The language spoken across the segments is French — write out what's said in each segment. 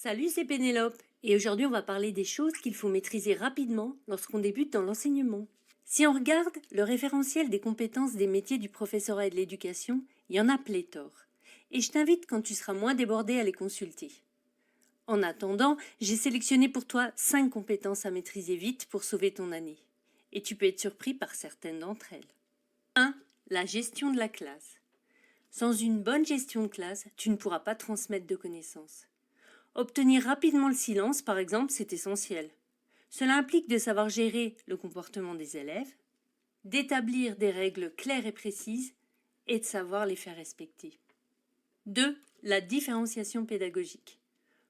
Salut, c'est Pénélope et aujourd'hui on va parler des choses qu'il faut maîtriser rapidement lorsqu'on débute dans l'enseignement. Si on regarde le référentiel des compétences des métiers du professorat et de l'éducation, il y en a pléthore. Et je t'invite quand tu seras moins débordé à les consulter. En attendant, j'ai sélectionné pour toi 5 compétences à maîtriser vite pour sauver ton année. Et tu peux être surpris par certaines d'entre elles. 1. La gestion de la classe. Sans une bonne gestion de classe, tu ne pourras pas transmettre de connaissances. Obtenir rapidement le silence, par exemple, c'est essentiel. Cela implique de savoir gérer le comportement des élèves, d'établir des règles claires et précises et de savoir les faire respecter. 2. La différenciation pédagogique.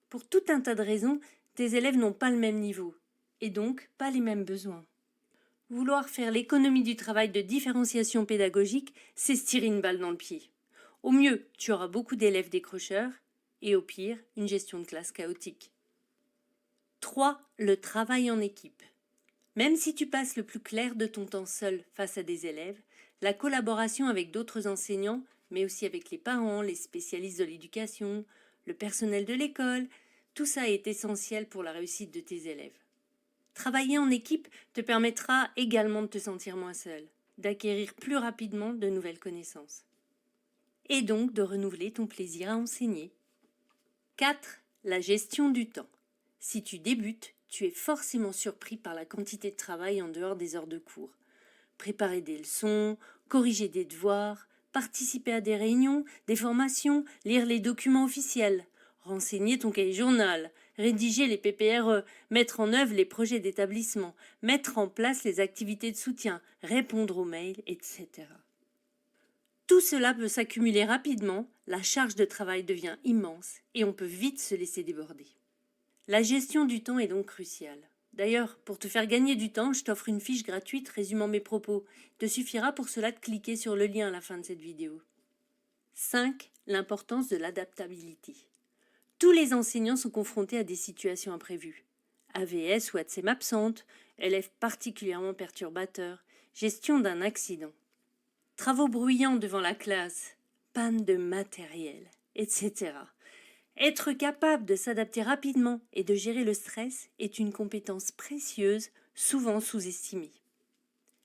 Pour tout un tas de raisons, tes élèves n'ont pas le même niveau et donc pas les mêmes besoins. Vouloir faire l'économie du travail de différenciation pédagogique, c'est se tirer une balle dans le pied. Au mieux, tu auras beaucoup d'élèves décrocheurs et au pire, une gestion de classe chaotique. 3. Le travail en équipe. Même si tu passes le plus clair de ton temps seul face à des élèves, la collaboration avec d'autres enseignants, mais aussi avec les parents, les spécialistes de l'éducation, le personnel de l'école, tout ça est essentiel pour la réussite de tes élèves. Travailler en équipe te permettra également de te sentir moins seul, d'acquérir plus rapidement de nouvelles connaissances et donc de renouveler ton plaisir à enseigner. 4. La gestion du temps. Si tu débutes, tu es forcément surpris par la quantité de travail en dehors des heures de cours. Préparer des leçons, corriger des devoirs, participer à des réunions, des formations, lire les documents officiels, renseigner ton cahier journal, rédiger les PPRE, mettre en œuvre les projets d'établissement, mettre en place les activités de soutien, répondre aux mails, etc. Tout cela peut s'accumuler rapidement, la charge de travail devient immense et on peut vite se laisser déborder. La gestion du temps est donc cruciale. D'ailleurs, pour te faire gagner du temps, je t'offre une fiche gratuite résumant mes propos. Il te suffira pour cela de cliquer sur le lien à la fin de cette vidéo. 5. L'importance de l'adaptabilité. Tous les enseignants sont confrontés à des situations imprévues. AVS ou ATSEM absente, élèves particulièrement perturbateurs, gestion d'un accident. Travaux bruyants devant la classe, panne de matériel, etc. Être capable de s'adapter rapidement et de gérer le stress est une compétence précieuse, souvent sous-estimée.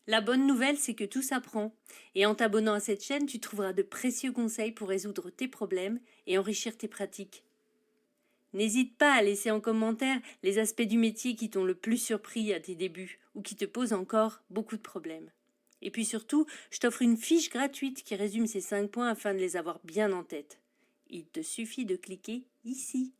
La bonne nouvelle, c'est que tout s'apprend, et en t'abonnant à cette chaîne, tu trouveras de précieux conseils pour résoudre tes problèmes et enrichir tes pratiques. N'hésite pas à laisser en commentaire les aspects du métier qui t'ont le plus surpris à tes débuts ou qui te posent encore beaucoup de problèmes. Et puis surtout, je t'offre une fiche gratuite qui résume ces 5 points afin de les avoir bien en tête. Il te suffit de cliquer ici.